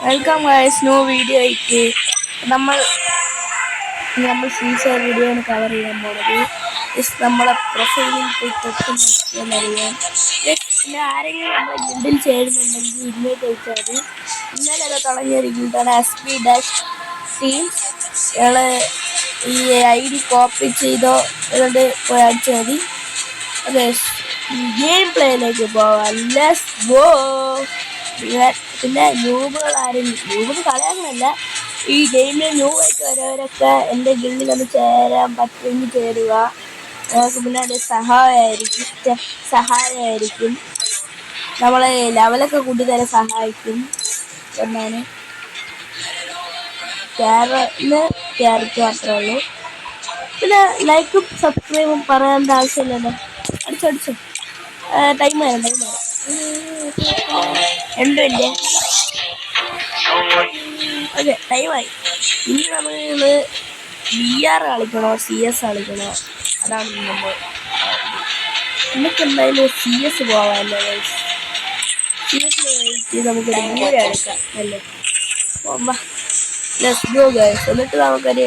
Welcome guys new വീഡിയോയ്ക്ക് നമ്മൾ free fire video ആണ് കവർ ചെയ്യാൻ പോകുന്നത്. നമ്മളെ പ്രൊഫൈലിൽ പോയി തൊട്ട് നോക്കിയാൽ അറിയാം. പിന്നെ ആരെങ്കിലും നമ്മളെ ഗിൽഡിൽ ചേരുന്നുണ്ടെങ്കിൽ ഇതിലേക്ക് അയച്ചാൽ മതി. ഇന്നലെ അത് തുടങ്ങിയൊരു ഗിൽഡാണ് SP-Teams. ഇയാള് ഈ ID കോപ്പി ചെയ്തോ എന്നിട്ട് പോയി അടിച്ചാൽ മതി. അതെ, ഗെയിം പ്ലേയിലേക്ക് പോവാം. Let's go. പിന്നെ ന്യൂബ് കളയാനല്ല, ഈ ഗെയിമിൽ ന്യൂ ആയിട്ട് വരുന്നവരൊക്കെ എൻ്റെ ഗിൽഡിൽ ഒന്ന് ചേരാൻ പറ്റുമെങ്കിൽ ചേരുക. നമുക്ക് പിന്നെ അത് സഹായമായിരിക്കും. നമ്മളെ ലെവലൊക്കെ കൂട്ടി തരാൻ സഹായിക്കും എന്നാണ്. ക്യാരറ്റ് മാത്രമേ ഉള്ളൂ. പിന്നെ ലൈക്കും സബ്സ്ക്രൈബും പറയേണ്ട ആവശ്യമില്ലല്ലോ. അടിച്ചോ ടൈം വരാം എന്തുണ്ട്. ഓക്കെ, ടൈമായി. ഇനി നമ്മൾ VR കളിക്കണോ CS കളിക്കണോ, അതാണ് നമ്മൾ. നമുക്ക് എന്തായാലും CS പോവാമല്ലോ. CS നമുക്കൊരു ദൂരെ എടുക്കാം അല്ലേ. Let's go guys. എന്നിട്ട് നമുക്കൊരു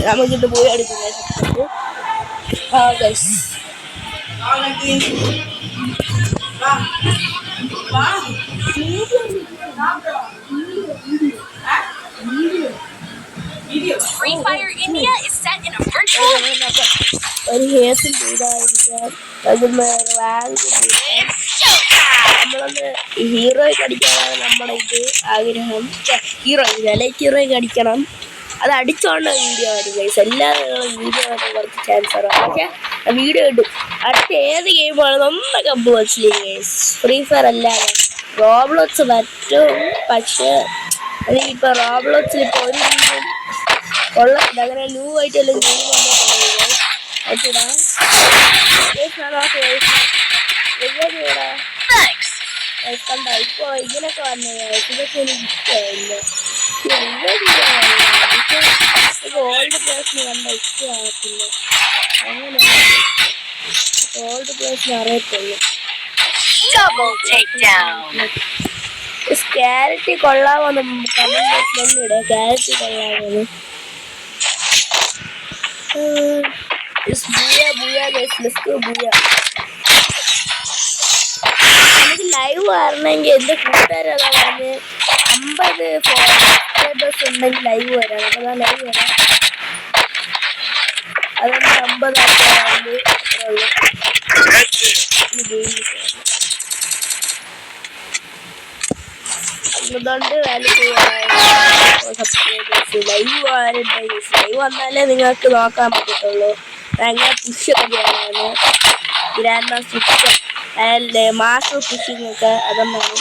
നമുക്കിട്ട് പോയി എടുക്കും guys. Free Fire India is set in a virtual. ഒരു ഹേസും ചെയ്തായിരിക്കാം. നമ്മളൊന്ന് ഹീറോയ്ക്ക് അടിക്കാനാണ് നമ്മുടെ ആഗ്രഹം. ഹീറോയ്ക്ക് അടിക്കണം. അത് അടിച്ചോണ്ട വീഡിയോ വരും ഗൈസ്. എല്ലാവരും വീഡിയോ വരാൻ കുറച്ച് ചാൻസ് ആണ്. പക്ഷെ വീഡിയോ ഇടും. അടുത്ത ഏത് ഗെയിമാണ് നമ്മുടെ കമ്പ് വെച്ചില്ലേ ഗൈസ്. ഫ്രീ ഫയർ അല്ലാതെ റോബ്ലോക്സ് പറ്റും. പക്ഷെ അതിപ്പോൾ റോബ്ലോക്സിൽ ഇപ്പോൾ ഒരു ഗെയിമും കൊള്ളത്തില്ല. അങ്ങനെ ന്യൂ ആയിട്ടെല്ലാം ഗെയിം കണ്ട. ഇപ്പോൾ ഇതിനൊക്കെ വന്നു. ഇതൊക്കെ എനിക്ക് ഇഷ്ടമായില്ല. ഓൾഡ് പ്ലേസിന് കണ്ട ഇഷ്ടമാകത്തില്ല. അങ്ങനെയാണ് ഓൾഡ് പ്ലേസിന് അറിയത്തുള്ളൂ. ക്യാരറ്റ് കൊള്ളാമോന്ന് കമന്റ് ബോക്സിലൊന്നിടെ. ക്യാരറ്റ് കൊള്ളാമോന്ന്. നമുക്ക് ലൈവ് വരണമെങ്കിൽ എൻ്റെ കൂട്ടുകാരതാ പറഞ്ഞ് 50 സബ്സ്ക്രൈബേഴ്സ് ഉണ്ടെങ്കിൽ ലൈവ് വരാം. അപ്പോൾ ലൈവ് വരാം. അതൊന്ന് 50 ആൾക്കാരുണ്ട്. അതുകൊണ്ട് സബ്സ്ക്രൈബേഴ്സ് ലൈവ് വരട്ടെ. ലൈവ് വന്നാലേ നിങ്ങൾക്ക് നോക്കാൻ പറ്റത്തുള്ളൂ. ഭയങ്കര പുഷൊക്കെ ചെയ്യാനാണ്. ഗ്രാൻഡ് മാസ്റ്റർ മാസ്റ്റർ പുഷിങ് ഒക്കെ. അതൊന്നാണ്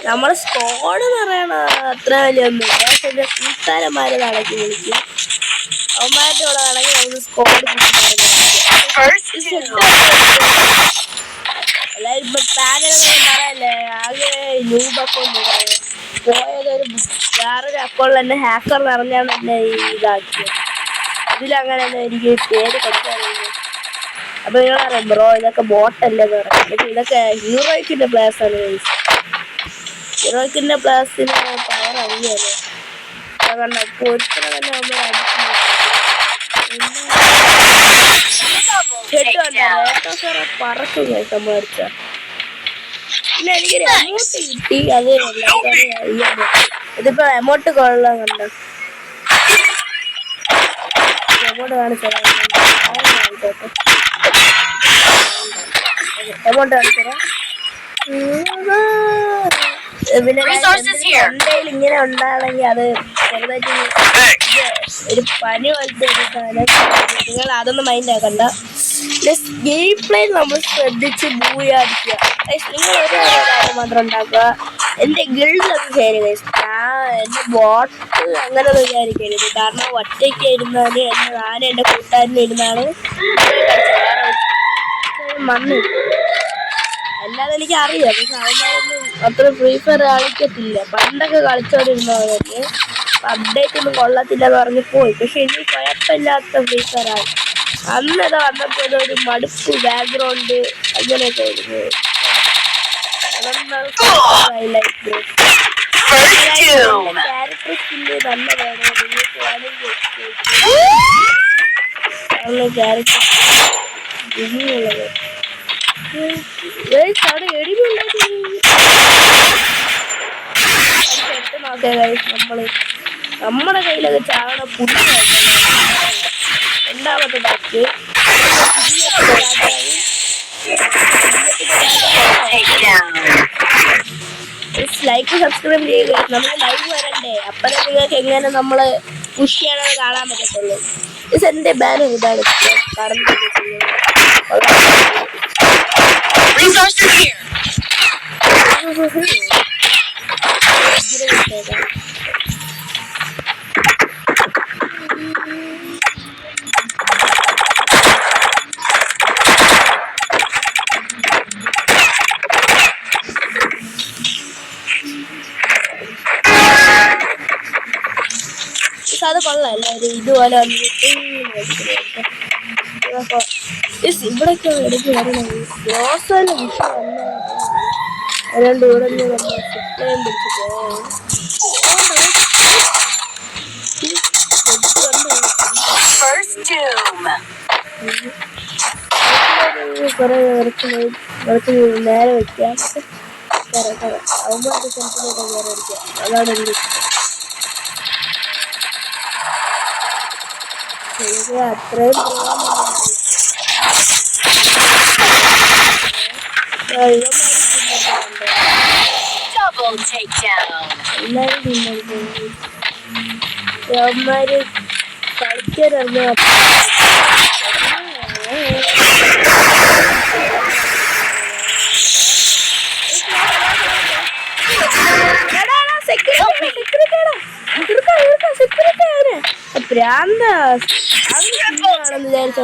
നമ്മുടെ സ്കോഡ് എന്ന് പറയണ അത്ര വലിയൊന്നുമില്ല. പക്ഷെ എൻ്റെ കൂട്ടുകാരന്മാരെ നടക്കി വിളിക്കും. അവന്മാരുടെ കൂടെ നടക്കി നമുക്ക് സ്കോഡ് എല്ലാവരും ഇപ്പം പാനലൊന്നും പറയല്ലേ. ആകെ ന്യൂബൊക്കെ പോയതൊരു വേറൊരു അക്കൗണ്ടിൽ തന്നെ ഹാക്കർ നിറഞ്ഞാണ് എന്നെ ഇതാക്കിയത്. ഇതിലങ്ങനെ തന്നെ എനിക്ക് പേര് കൊടുക്കാറുണ്ട്. അപ്പൊ നിങ്ങളറിയാം ബ്രോ ഇതൊക്കെ ബോട്ടല്ലെന്ന് പറയാം. പക്ഷെ ഇതൊക്കെ ഹീറോയ്ക്കിന്റെ പ്ലേയേഴ്സാണ്. ഹീറോയ്ക്കിന്റെ പ്ലേയേഴ്സിന് പവർ അറിയാലോ. കണ്ട പൊരുത്തനെ തന്നെ നമ്മൾ പറക്കും സംഭവിച്ച. പിന്നെ എനിക്കൊരു എമൗണ്ട് കിട്ടി. അത് ഇതിപ്പോ എമൗണ്ട് കൊള്ളാൻ കണ്ട. എമൗണ്ട് കാണിച്ചോ. എമൗണ്ട് കാണിച്ചോ. പിന്നെ തൊണ്ടയിൽ ഇങ്ങനെ ഉണ്ടാണെങ്കിൽ അത് ചെറുതായിട്ട് ഒരു പനി പോലത്തെ ഒരു സാധനം. നിങ്ങൾ അതൊന്നും മൈൻഡ് ആക്കണ്ട. പ്ലസ് ഗെയിം പ്ലേ നമ്മൾ ശ്രദ്ധിച്ച് മൂയാടിക്കുക. നിങ്ങൾ ഒരു കാര്യം മാത്രം ഉണ്ടാക്കുക. എൻ്റെ ഗിൽഡിലൊക്കെ ചേരുക. എൻ്റെ ബോട്ട് അങ്ങനെയൊന്നും വിചാരിക്കരുത്. കാരണം ഒറ്റയ്ക്ക് ഇരുന്നാൽ ഞാനും എൻ്റെ കൂട്ടുകാരനും ഇരുന്നാണ് മണ്ണ്. അല്ലാതെ എനിക്ക് അറിയാം. പക്ഷെ അവന്മാരൊന്നും അത്ര ഫ്രീ ഫയർ കളിക്കത്തില്ല. പണ്ടൊക്കെ കളിച്ചോണ്ടിരുന്നവരൊക്കെ അപ്ഡേറ്റ് ഒന്നും കൊള്ളത്തില്ല എന്ന് പറഞ്ഞ് പോയി. പക്ഷെ എനിക്ക് കുഴപ്പമില്ലാത്ത ഫ്രീ ഫയർ ആയി. അന്നത് വന്നപ്പോ ഒരു മടുപ്പ് ബാക്ക്ഗ്രൗണ്ട് അങ്ങനെയൊക്കെ ആയിരുന്നു. ക്യാരക്ടർ സ്കില്ല് നല്ലതാണ്. നിങ്ങൾക്ക് വേണമെങ്കിൽ ക്യാരക്ടർ ഇനിയുള്ളത് അവിടെ എടിവുണ്ടാക്കി നമ്മള് നമ്മുടെ കയ്യിലൊക്കെ ചാവണ പുതിയ രണ്ടാമത്തെ ബാക്ക് ലൈക്ക് സബ്സ്ക്രൈബ് ചെയ്യുക. നമുക്ക് ലൈവ് വരണ്ടേ, അപ്പഴേ നിങ്ങൾക്ക് എങ്ങനെ നമ്മള് പുഷ് ചെയ്യണമെന്ന് കാണാൻ പറ്റത്തുള്ളൂ. ഇത് എന്റെ ബാനർ ഇതാണ് കറണ്ട് അത് കൊള്ളാം. എല്ലാവരും ഇതുപോലെ ഇവിടൊക്കെ എടുത്ത് വരണത് ഗ്രോസറിന്റെ വിഷയം അതുകൊണ്ട് ഇവിടെ നിന്ന് നമ്മൾ സിപ്ലയും പിടിച്ച് പോകാം. കുറെ കുറച്ച് നേരെ വെക്കാം. അവന്മാരുടെ സെൻസിലേക്ക് നേരെ വെക്കാം. അതാണ് എനിക്ക് അത്രയും അവന്മാര് കളിക്കാറുണ്ട്. ഭ്രാന്ത ആണെന്ന് വിചാരിച്ച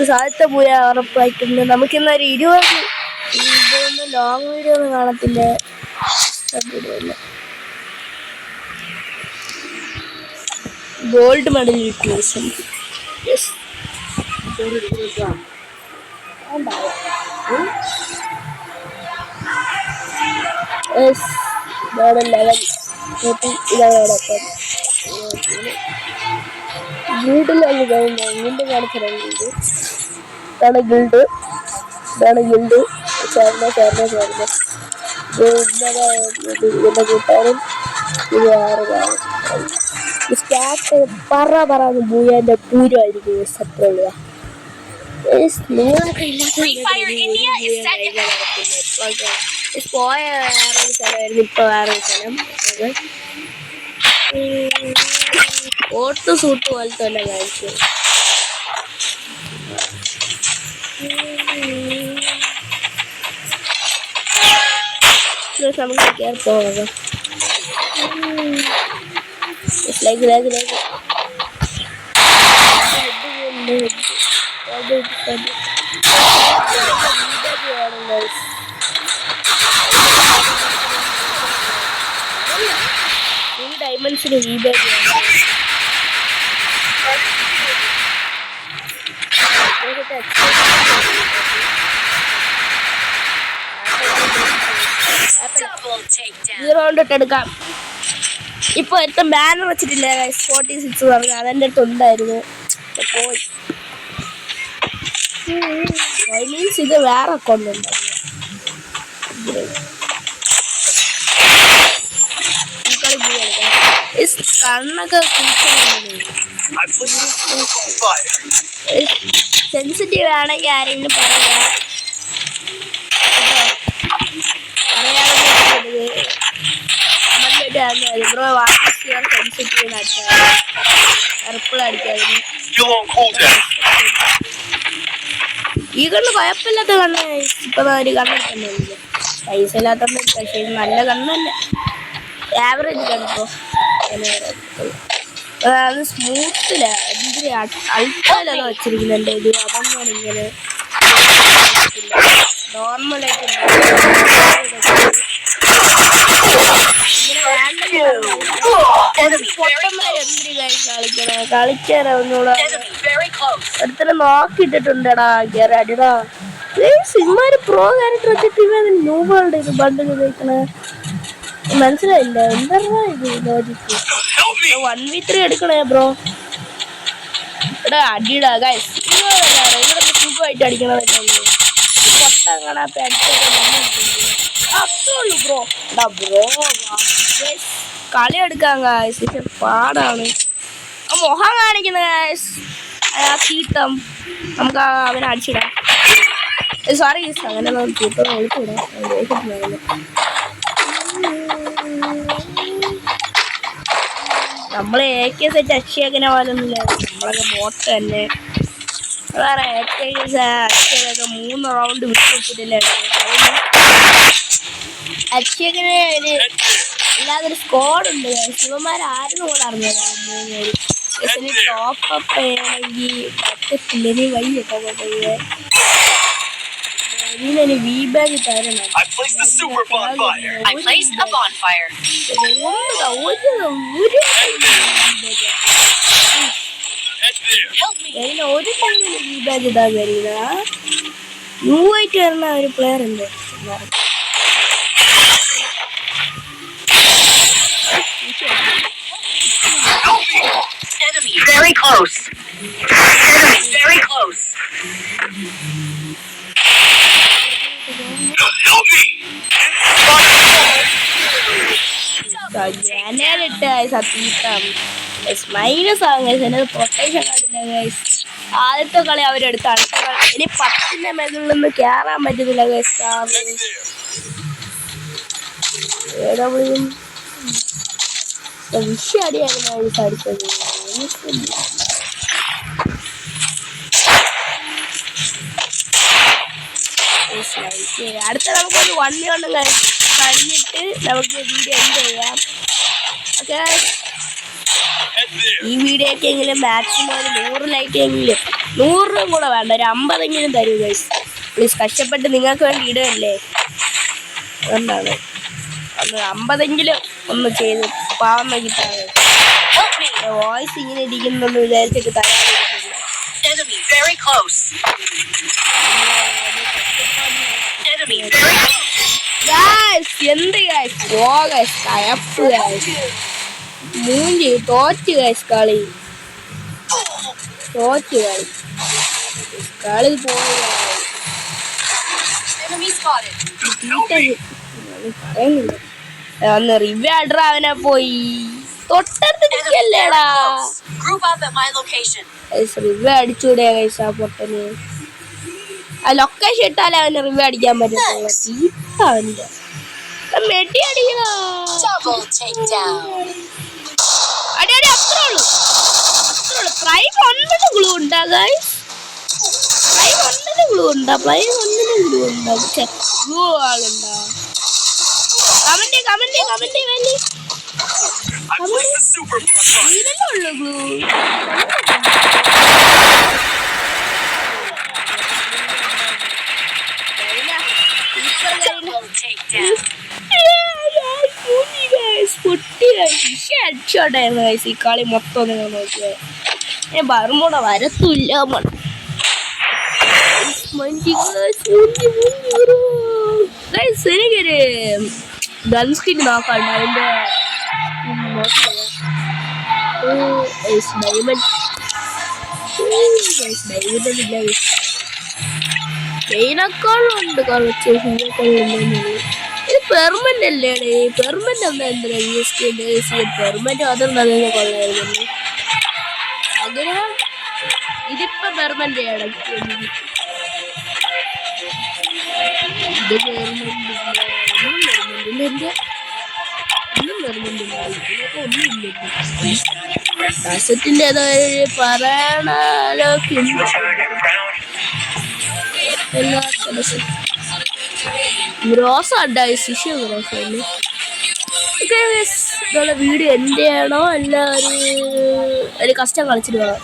സാധ്യത പോയ ഉറപ്പായിട്ടുണ്ട്. നമുക്കിന്നൊരു 20 ഇതൊന്നും ലോങ് വീഡിയോ ഒന്നും കാണത്തില്ല. ഗോൾഡ് മെഡൽ കിട്ടി. ലെവൽ ഇതോടൊപ്പം ഗിൽഡിലാണ് വീണ്ടും കാണിച്ചിട്ടുണ്ട്. ഇതാണ് ഗിൽഡ്, ഇതാണ് ഗിൽഡ്. ചേർന്ന ഇതിന്റെ കൂട്ടാനും ഇത് 6 കാണും. സ്റ്റാർട്ട് പറന്ന് ഭൂയാന്റെ പൂരമായിരിക്കും സത്യുള്ള. നിങ്ങളൊക്കെ പോയ വേറൊരു സ്ഥലമായിരുന്നു, ഇപ്പൊ വേറൊരു സ്ഥലം. ഓട്ട് സൂട്ട് പോലത്തെ തന്നെ കാണിച്ചു. നമുക്ക് കയറി പോകാം. ഡയമണ്ട്സിന് റീബാക്ക് എടുക്കാം. ഇപ്പൊ എടുത്ത ബാനർ വെച്ചിട്ടില്ല 46 പറഞ്ഞു. അതെന്റെ അടുത്ത് ഉണ്ടായിരുന്നു, പോയി. മീൻസ് ഇത് വേറെ അക്കൗണ്ട് ഉണ്ടായിരുന്നു. കണ്ണൊക്കെ സെൻസിറ്റീവ് ആണെങ്കിൽ ആരെങ്കിലും പറയാ ബ്രോ വാട്സ്ആപ്പ് സെൻസിറ്റീവ് റിപ്പിൾ അടിക്കാതിന്. ഈ കണ്ണ് കുഴപ്പമില്ലാത്ത കണ്ണ്. ഇപ്പൊ ഒരു കണ്ണെടുക്കുന്നില്ല, പൈസ ഇല്ലാത്തണ്ട്. പക്ഷേ നല്ല കണ്ണല്ല, ആവറേജ് കണ്ടിപ്പോ. അത് സ്മൂത്തില്ല, എന്തിരി അൾട്രയിലൊക്കെ വെച്ചിരിക്കുന്നുണ്ട്. ഇത് അതൊന്നും ഇങ്ങനെ നോർമലായിട്ട് Enemy very close. കളിക്കാനൊന്നുകൂടെ Enemy very close. ഒരുത്തരം നോക്കിട്ടിട്ടുണ്ടടാ അടിടാ സിനിമാര് പ്രോ ക്യാരക്ടർ വെച്ചിട്ട് ഇവൻ നൂബുകളുടെ ഇത് ബണ്ടിൽ ഉപയോഗിക്കണേ മനസ്സിലായില്ല എന്താ ഇത് ലോജിക്ക് 1v3 എടുക്കണേ ബ്രോ എടാ അടിടാ ഗൈസ് ഇവിടെ സുഖമായിട്ട് അടിക്കണതല്ലേ പൊട്ടങ്ങനെ അത്രയുള്ളൂ ബ്രോ എടാ ബ്രോ കളി എടുക്കാൻ ഗൈസ് പാടാണ് മുഖം കാണിക്കുന്ന ഗൈസ് കീട്ടം നമുക്ക് അവനെ അടിച്ചിടാം സോറി ഗൈസ് അങ്ങനെ കീട്ടം വിളിച്ചിടാം നമ്മള് AK സെറ്റ് അക്ഷയക്കനെ പോലൊന്നുമില്ല നമ്മളൊക്കെ ബോട്ട് തന്നെ വേറെ അക്ഷയൊക്കെ 3 റൗണ്ട് വിട്ടിട്ടില്ല അക്ഷയക്കനെ ഒരു അല്ലാതൊരു സ്ക്വാഡ് ഉണ്ട് ശിവന്മാരാരും കൂടെ അറിഞ്ഞത് 3 പേര് ടോപ്പപ്പ് ചെയ്യണമെങ്കിൽ പറ്റത്തില്ല വഴിയൊക്കെ പോയി ഇതിനൊരു വി ബാഗ് തരണം I placed a bonfire. Help me. ഒരു ടൈമിന് വി ബാഗ് ഇടാൻ കഴിയില്ല ന്യൂ ആയിട്ട് വരുന്ന ഒരു പ്ലെയർ ഉണ്ട് Enemy very close. Enemy very close. Help me. ഞാനിട്ട് സത്യം മൈനസ് ആകും ഗൈസ് എന്നത് പ്രൊട്ടക്ഷൻ കാർഡില്ല ഗൈസ് ആദ്യത്തെ കളി അവരെടുത്ത് അടുത്ത കളി ഇനി 10ന്റെ മേഖലയിൽ നിന്ന് കയറാൻ പറ്റുന്നില്ല ഗൈസ് വിഷയടിയായിരുന്നു ഗൈസ് അടുത്തത് അടുത്ത നമുക്കൊരു 1v1 കഴിഞ്ഞിട്ട് നമുക്ക് വീഡിയോ എൻഡ് ചെയ്യാം ഓക്കെ ഈ വീഡിയോക്ക് എങ്കിലും മാക്സിമം ഒരു 100 ലൈക്ക് എങ്കിലും 100 കൂടെ വേണ്ട ഒരു 50 തരൂ ഗൈസ് പ്ലീസ് കഷ്ടപ്പെട്ട് നിങ്ങൾക്ക് വേണ്ടി ഇടുകയല്ലേ അതുകൊണ്ടാണ് ഒന്ന് 50 ഒന്ന് ചെയ്ത് പാവം നോക്കിട്ടാണ് വോയിസ് ഇങ്ങനെ ഇരിക്കുന്നൊന്ന് വിചാരിച്ചിട്ട് തരാതിരിക്കില്ല Enemy very close. Enemy very close. Guys എന്ത് ഗൈസ് പോ ഗൈസ് കയപ്പ് ഗൈസ് മൂഞ്ചി തോറ്റ് ഗൈസ് കളി പോയി Enemy spotted. പറയുന്നില്ല ഒന്ന് റിവ്യൂ അഡ്രാ അവനെ പോയി തൊട്ടടുത്തിരിക്കല്ലേടാ Group up at my location. Review അടിച്ചൂടെ ഗൈസ് ആ പൊട്ടന് ആ ലൊക്കേഷൻ ഇട്ടാലേ അവന് റിവ്യൂ അടിക്കാൻ പറ്റത്തുള്ളൂ അവന്റെ മെഡി അടിക്കണോ Double takedown. അടി അത്രേ ഉള്ളൂ പ്രൈം 9 ഗ്ലൂ ഉണ്ടാ ഗൈസ് പ്രൈം 9 ഗ്ലൂ ഉണ്ടാ ഗ്ലൂ ആളുണ്ടാ കമന്റ് വേണ്ടി ഇതിലേ ഉള്ളു ഗ്ലൂ Double takedown. ഈ കളി മൊത്തം നിങ്ങൾ നോക്കിയത് ബർമൂട വരത്തില്ല എനിക്കൊരു ഗൺസ്കിൻ നോക്കണ്ട അതിന്റെ ഇതിനേക്കാളുണ്ട് കളിച്ച് ഇത് പെർമനന്റ് അല്ലേ പെർമനന്റ് എന്താ എന്തിനാ പെർമനന്റ് അതുണ്ടെന്ന് കൊള്ളായിരുന്നു ആഗ്രഹം ഇതിപ്പോ പെർമനന്റ് ചെയ്യണം ഇത് ഒന്നുമില്ല പറയണോ ഗ്രോസ് ഉണ്ടായി ശിഷ്യ ഗ്രോസ് വീഡിയോ എൻ്റെ ചെയ്യണോ അല്ല ഒരു കഷ്ടം കളിച്ചിട്ട് വേണം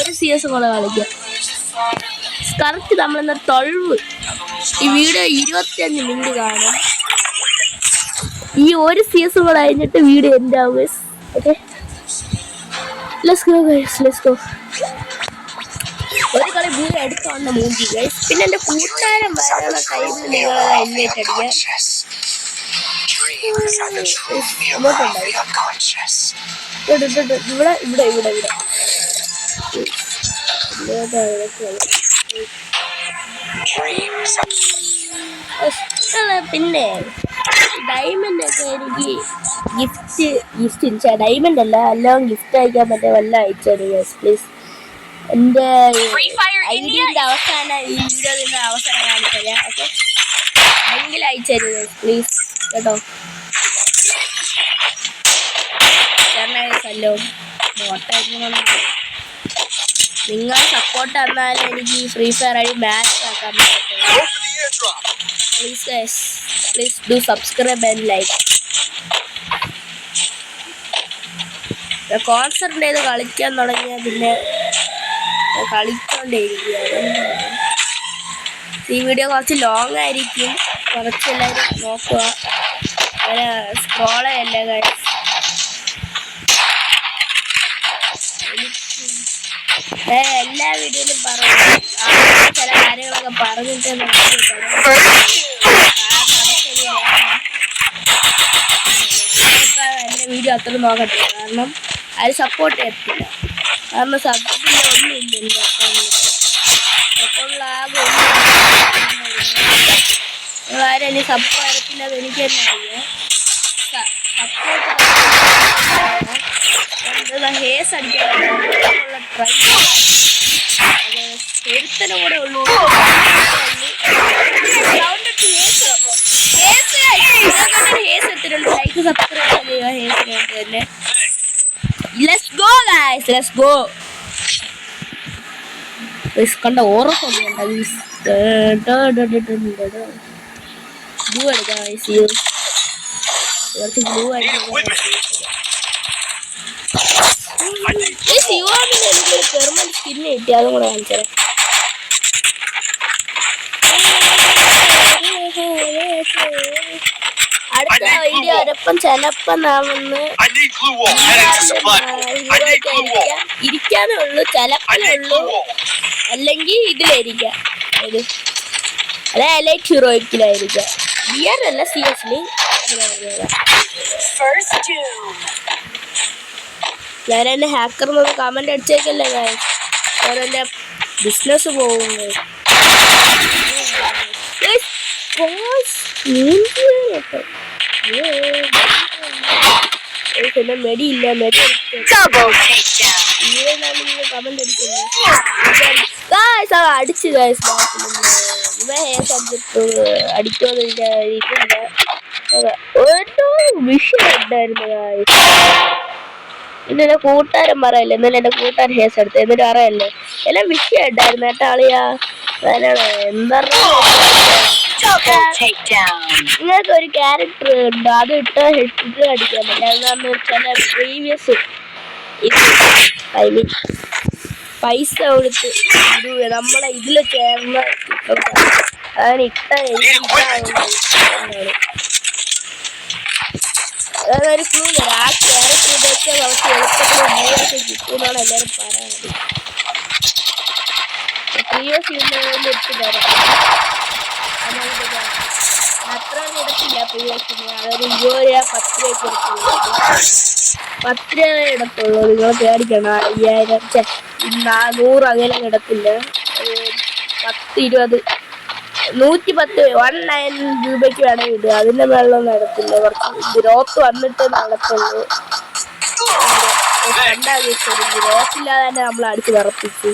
ഒരു CS കൂടെ കളിക്കാം കറക്റ്റ് നമ്മളെന്താ 12 ഈ വീഡിയോ 25 മിനിറ്റ് കാണും ഈ ഒരു സീസൺ കൂടെ കഴിഞ്ഞിട്ട് വീഡിയോ എൻ്റെ ആവും. Okay, let's go guys, let's go. ഒരു കളി മൂന്ന് എടുത്തോണ്ട് മൂഞ്ചി ഗൈസ്. പിന്നെ എൻ്റെ കൂട്ടുകാരൻ വരാനുള്ള ടൈമിൽ നിങ്ങളത് ഇൻവൈറ്റ് അടിക്കുക. ഇവിടെ ഇവിടെ ഇവിടെ ഇവിടെ പിന്നെ ഡയമണ്ട് ഒക്കെ എനിക്ക് ഗിഫ്റ്റ് ഡയമണ്ട് അല്ല, എല്ലാം ഗിഫ്റ്റ് അയക്കാൻ പറ്റിയ വല്ല അയച്ചാൽ പ്ലീസ്. എൻ്റെ ഐഡിയൻ്റെ അവസാനം ഈ വീഡിയോയുടെ അവസാനം കാണിച്ചത്. ഓക്കെ, എങ്കിലും അയച്ചു തരുക പ്ലീസ് കേട്ടോ. ചേട്ടനല്ലോ നിങ്ങൾ സപ്പോർട്ട് തന്നാലും എനിക്ക് ഫ്രീ ഫയർ ആയി മാച്ച് ആക്കാൻ പറ്റത്തുള്ളൂ. Please guys, please do subscribe and like. Concentrate ചെയ്ത് കളിക്കാൻ തുടങ്ങിയാൽ പിന്നെ കളിച്ചോണ്ടേയിരിക്കും. ഈ വീഡിയോ കുറച്ച് ലോങ് ആയിരിക്കും, കുറച്ച് എല്ലാവരും നോക്കുക. അങ്ങനെ സ്ക്രോൾ ചെയ്യല്ലേ ഗൈസ്. എല്ലാ വീഡിയോയിലും പറഞ്ഞു ചില കാര്യങ്ങളൊക്കെ പറഞ്ഞിട്ട് എൻ്റെ വീഡിയോ അത്ര നോക്കത്തില്ല, കാരണം അത് സപ്പോർട്ട് ചെയ്യത്തില്ല. കാരണം സബ്സിഡി ഒന്നും ഇല്ല എൻ്റെ അക്കൗണ്ടിൽ ആകെ നിങ്ങളാരും എന്നെ സപ്പോർട്ട് ചെയ്യത്തില്ല, അത് എനിക്ക് തന്നെ അറിയാം. സപ്പോർട്ട് ഹേസ് അടിക്കാനുള്ള ട്രൈ എടുത്തന്നെ കൂടെ ഉള്ളൂ. ഹേസ് എത്തിട്ടുണ്ട്. ലൈക്ക് സബ്സ്ക്രൈബ് ചെയ്യുക ഹേസിന് വേണ്ടി തന്നെ. Let's go guys, let's go. കണ്ട ഓർമ്മ ബ്ലൂ എടുക്കാം ഗൈസ്. കുറച്ച് ബ്ലൂ ആയിട്ട് ശിവാമിന് എനിക്കൊരു പെർമനന്റ് സ്കിന്ന് കിട്ടി, അതും കൂടെ കാണിച്ചത്. അടുത്ത വീഡിയോ ഒരപ്പം ചിലപ്പം നാമെന്ന് ഇരിക്കാനേ ഉള്ളൂ, ചിലപ്പോഴേ ഉള്ളൂ, അല്ലെങ്കിൽ ഇതിലായിരിക്കാം. അതെ എലൈറ്റ് ഹീറോയിക്കിലായിരിക്കാം. ബിയർ അല്ല, സീരിയസ്ലി ഞാനെന്നെ ഹാക്കർ എന്നൊന്ന് കമന്റ് അടിച്ചേക്കല്ലേ ഗൈസ്, ഞാനെൻ്റെ ബിസിനസ് പോകുന്നത്. പിന്നെ മെഡിയില്ല, മെഡി കമന്റ് അടിക്കുന്നു. അടിച്ചു ഗൈസ്, ഇവ ഹെയർ സബ്ജക്ട് അടിക്കുമെന്ന് എനിക്കറിയില്ല. ഓരോ വിഷയം ഉണ്ടായിരുന്നു ഗൈസ്. പിന്നെ എൻ്റെ കൂട്ടുകാരൻ പറയല്ലേ, എന്നാലും എൻ്റെ കൂട്ടുകാരൻ ഹേസ് എടുത്ത് എന്നിട്ട് അറിയല്ലേ എല്ലാം വിഷയം ഉണ്ടായിരുന്നു കേട്ടോ ആളിയാ. എന്താ നിങ്ങൾക്ക് ഒരു ക്യാരക്ടർ ഉണ്ട്, അത് ഇട്ട് ഹെഡ് അടിക്കാൻ പറ്റില്ല. എന്താണെന്ന് വെച്ചാൽ പ്രീവിയസ് ഐ മീൻ പൈസ കൊടുത്ത് നമ്മളെ ഇതിൽ ചേർന്ന അതാണ് ഇട്ട അതൊരു ക്ലൂ തരാം. ആ ക്യാരക്ടർ ഉപയോഗിച്ചാൽ നമുക്ക് എളുപ്പത്തിൽ മൂവൊക്കെ കിട്ടുമെന്നാണ് എല്ലാവരും പറയുന്നത്. പ്രീവിയസ് ചെയ്യുന്നതിൽ എടുത്ത് തരാം. അത്ര ഇടത്തില്ല പ്രീവിയസിന്, അതൊരു 20 രൂപ 10 രൂപയ്ക്ക് എടുത്തുള്ളൂ. 10 രൂപ ഇടത്തുള്ളൂ, നിങ്ങൾ പേടിക്കണം. 5000 100 അങ്ങനെ ഇടത്തില്ല. 10 20 110 19 രൂപയ്ക്ക് വേണമെങ്കിൽ ഇടുക. അതിൻ്റെ വെള്ളമൊന്നും ഇടത്തില്ല, കുറച്ച് ഗ്രോത്ത് വന്നിട്ട് നടത്തുള്ളൂ. ഗ്രോത്ത് ഇല്ലാതെ തന്നെ നമ്മൾ അടിച്ച് വിറപ്പിച്ചു.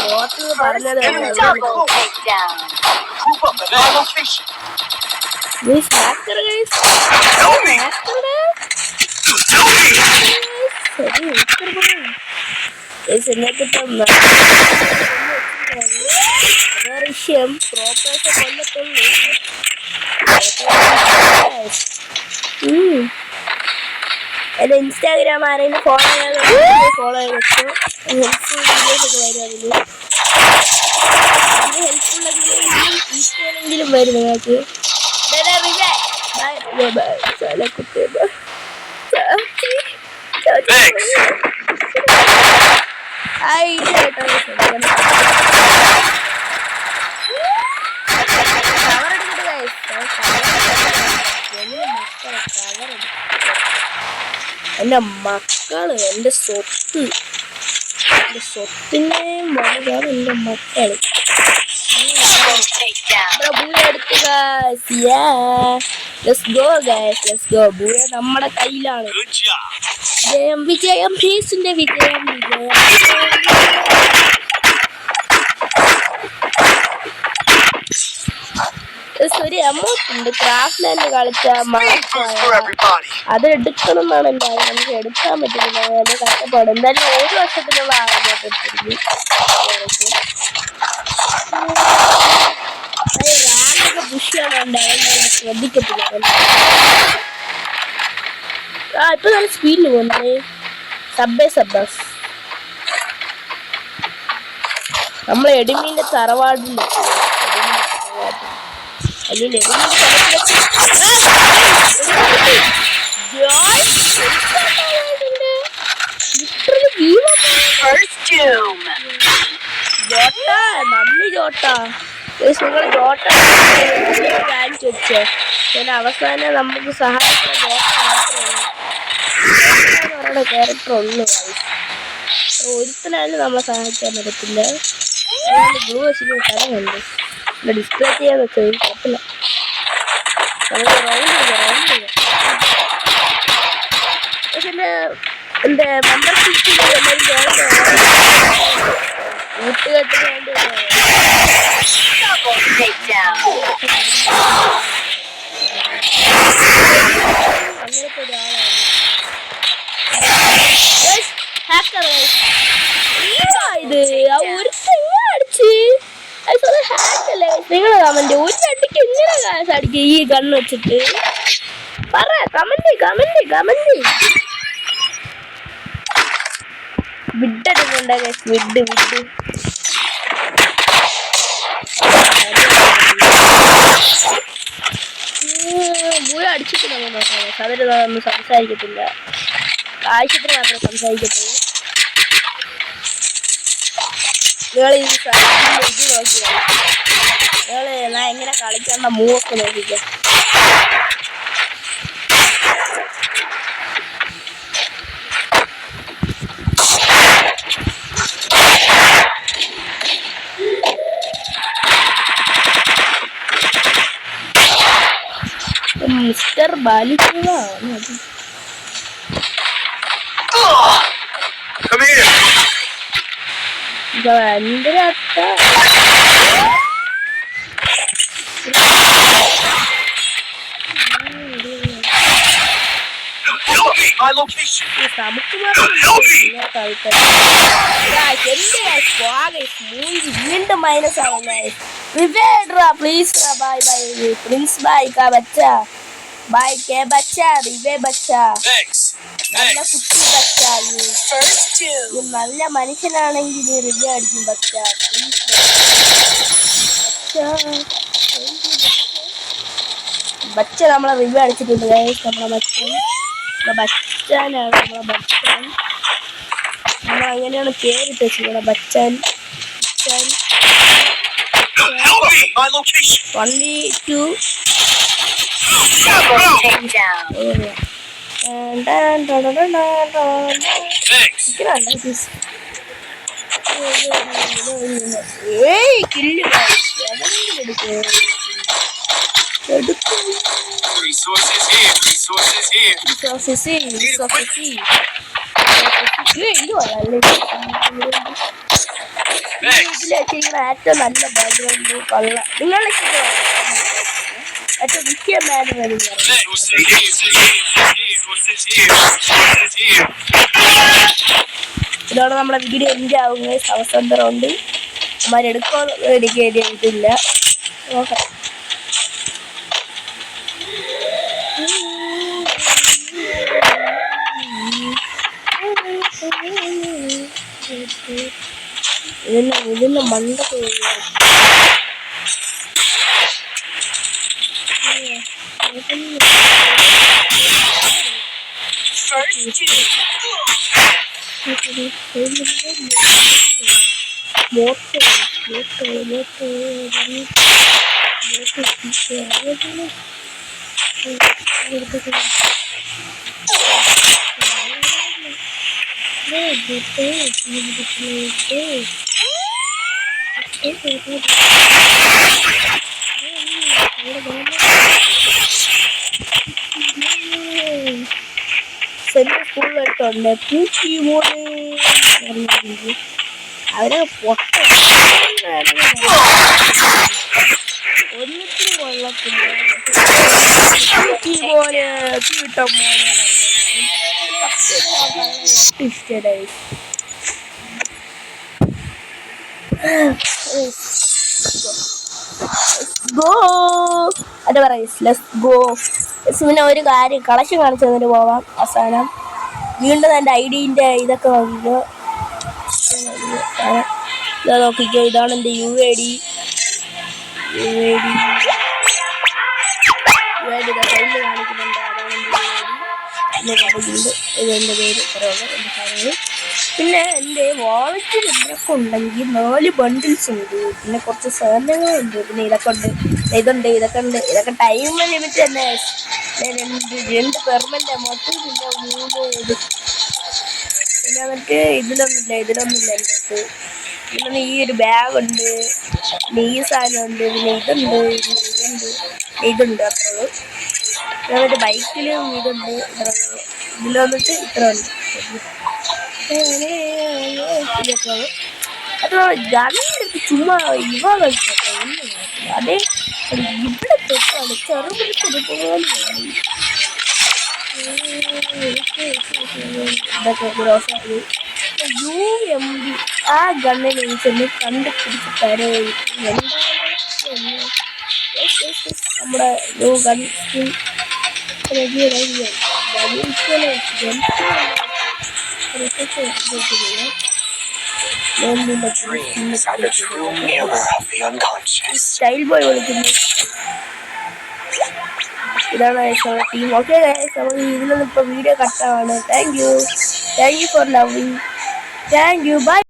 ഗ്രോത്ത് പറഞ്ഞത് വിഷയം പ്രോപ്പേഴ്സ് കൊല്ലത്തുള്ളൂ. എൻ്റെ ഇൻസ്റ്റാഗ്രാം ആരെങ്കിലും ഫോളോ ചെയ്ത് വെച്ചു. ഹെൽപ്ഫുൾ വീഡിയോസ് ഒക്കെ വരും അതിൽ. ഹെൽപ്ഫുൾ ഇൻസ്റ്റയിലെങ്കിലും വരും നിങ്ങൾക്ക്. എന്റെ മക്കള്, എന്റെ സ്വത്ത്, എന്റെ സ്വത്തിനെയും വലുതാണ് എന്റെ മക്കള്. ബൂയ നമ്മുടെ കയ്യിലാണ്. വിജയം വിജയം പീസിന്റെ വിജയം വിജയം. ഒരു എമൗണ്ട് ഉണ്ട് ക്രാഫ്റ്റ് ലാൻഡ് കളിച്ച അത് എടുക്കണം എന്നാണ് എൻ്റെ ആഗ്രഹം. നമുക്ക് എടുക്കാൻ പറ്റുന്നില്ല, നല്ല കഷ്ടപ്പാട്. എന്തായാലും 1 വർഷത്തിനുള്ള ആഗ്രഹം എടുത്തിരുന്നു. റാലൊക്കെ പുഷ്യാണ് ഉണ്ടായത്, ശ്രദ്ധിക്കത്തില്ല. ഇപ്പൊ നല്ല സ്പീഡിൽ പോകുന്നേ. സബ്ബസ് നമ്മൾ എഡിമീന്റെ തറവാടിൽ നന്ദി ചോട്ടാ. നിങ്ങൾ ചോട്ട കാണിച്ചു വെച്ചേ. പിന്നെ അവസാനം നമുക്ക് സഹായിക്കുന്ന ചോട്ട മാത്രമേ ക്യാരക്ടർ ഉള്ളൂ. ഒരുത്തനായാലും നമ്മളെ സഹായിക്കാൻ പറ്റത്തില്ല. ബ്ലൂ വെച്ചിട്ട് സ്ഥലമുണ്ട്, ഡിസ്പ്ലേ ചെയ്യാൻ വെച്ചത് കുഴപ്പമില്ല. പിന്നെ എൻ്റെ മെമ്പർഷിപ്പ് കൂട്ടുകെട്ടിന് വേണ്ടി അങ്ങനത്തെ ഒരാളാണ്. ഇത് ഒരു അടിച്ച് ഹാക്കല്ലേ നിങ്ങൾ കമന്റ്. ഒരു അടിക്ക് ഇങ്ങനെ അടിക്കുക ഈ ഗണ്ണ് വെച്ചിട്ട്. പറ കമന്റ് വിഡ്ഡെടുക്കണ്ട വിഡ് ബൂയ അടിച്ചിട്ട് നമ്മൾ നോക്കാം. അവരൊന്നും സംസാരിക്കത്തില്ല, ആവശ്യത്തിന് മാത്രമേ സംസാരിക്കത്തുള്ളൂ. നിങ്ങൾ ഇത് നോക്കിയാൽ ഞാൻ എങ്ങനെ കളിക്കേണ്ട മൂവൊക്കെ നോക്കിക്കാം. മിസ്റ്റർ ബാലിക്കുവാണ് അത്. ഭയങ്കര വീണ്ടും മൈനസ് ആവുന്ന please. Bye bye prince bye കാ ബച്ചാ ബൈ കെ ബച്ചാ റിവേ ബച്ചാ നല്ല കുട്ടി ബച്ചാ. നല്ല മനുഷ്യനാണെങ്കിൽ നീ റിവേ അടിക്കും ബച്ചാ. ബച്ച നമ്മളെ റിവ്യൂ അടിച്ചിട്ടുണ്ട്. നമ്മളെ ബച്ചാനാണ് നമ്മളെ ബച്ചാൻ. നമ്മൾ അങ്ങനെയാണ് പേരിട്ട് വെച്ചിട്ടുള്ളത്, ബച്ചാൻ. 22 കില്ല് ഏറ്റവും നല്ല ബാക്ക്ഗ്രൗണ്ട് കൊള്ള. നിങ്ങളെ ഏറ്റവും മുഖ്യമായത് ഇതോടെ നമ്മളെ വീഡിയോ എൻഡ് ആവുന്ന അവസരമുണ്ട്. അവന്മാരെടുക്കോ എനിക്ക് ഇതില്ല. നോക്കാം. ഇതിന്റെ മണ്ടൊക്കെ First two. സെൻട്രൽ സ്കൂളിലോട്ടുണ്ട് പൂച്ചി പോലെ അവരെ പൊട്ട ഒന്നിനും കൊള്ളത്തില്ല പൂച്ചി പോലെ കിട്ടും പോലെ ഇഷ്ടമായി ഗോ അത് പറയും ലെറ്റ്സ് ഗോ. പിന്നെ ഒരു കാര്യം കളക്ഷൻ കാണിച്ചു തന്നിട്ട് പോവാം. അവസാനം വീണ്ടും എൻ്റെ ഐഡിൻ്റെ ഇതൊക്കെ നോക്കിക്കോ. ഇതാ നോക്കിക്കോ, ഇതാണ് എൻ്റെ യു ഐ ഡി സൈഡിൽ കാണിക്കുന്നുണ്ട്. അതാണ് എൻ്റെ യു ഐ ഡി. ഇതെൻ്റെ പേര് പറയുന്നത് എൻ്റെ സാധനങ്ങൾ. പിന്നെ എൻ്റെ വാളറ്റിൽ എന്തൊക്കെ ഉണ്ടെങ്കിൽ 4 ബണ്ടിൽസ് ഉണ്ട്. പിന്നെ കുറച്ച് സാധനങ്ങളുണ്ട്. പിന്നെ ഇതൊക്കെ ഉണ്ട്, ഇതൊക്കെ ഉണ്ട്. ഇതൊക്കെ ടൈം ലിമിറ്റ് തന്നെ. 2 പെർമനന്റ് എമൗണ്ട്, പിന്നെ 3 ഇത്. പിന്നെ എന്നിട്ട് ഇതിലൊന്നുമില്ല എൻ്റെ അടുത്ത്. പിന്നെ ഈ ഒരു ബാഗ് ഉണ്ട്, പിന്നെ ഈ സാധനം ഉണ്ട്, പിന്നെ ഇതുണ്ട് അത്രയുള്ളൂ. എന്നിട്ട് ബൈക്കിലും ഇതുണ്ട്. ഇതിൽ വന്നിട്ട് ഇത്ര ഉണ്ട്. അത് ഗണ്ണെടുത്ത് ചുമ്മാ ഇവ കളിച്ചോട്ടെ, ഒന്നും കുഴപ്പമില്ല. അതേ ഇവിടെ തൊട്ടാണ് ചെറുപിടിച്ചത് പോലെ ഇതൊക്കെ ഗ്രോസറി UMB. ആ ഗണ്ണിനെ എനിക്കൊന്ന് കണ്ടുപിടിച്ച് തരുമായിരിക്കും. നമ്മുടെ ഗൺ സ്കിൻ റെഡിയായി. സ്റ്റൈൽ ബോയ് വിളിക്കുന്നു. ഇതാണ് ടീം. ഓക്കെ ഇതിലൊന്നും ഇപ്പോൾ വീഡിയോ കട്ടാണ്. Thank you for loving. Thank you. By.